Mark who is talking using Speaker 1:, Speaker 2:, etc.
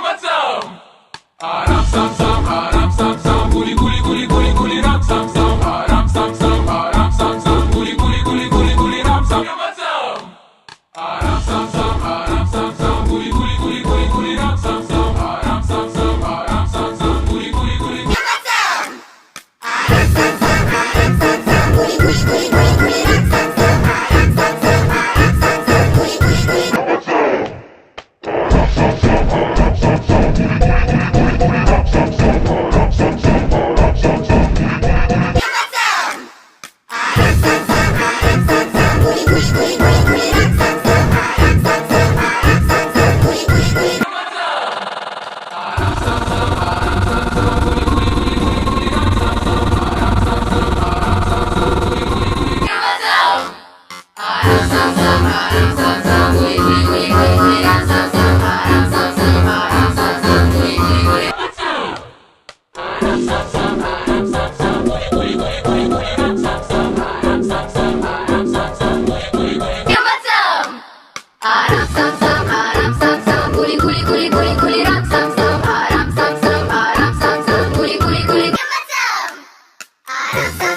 Speaker 1: macam Haram sam sam, haram sam sam, guli guli guli guli guli ram sam sam, haram sam sam, haram sam sam, guli guli guli guli guli ram sam macam haram sam sam, haram sam sam, guli guli guli guli guli ram sam sam, haram sam sam, haram sam sam, guli guli guli macam haram sam sam, haram sam sam, guli guli guli guli guli ram sam sam, haram sam sam, haram sam sam, guli guli guli
Speaker 2: Haram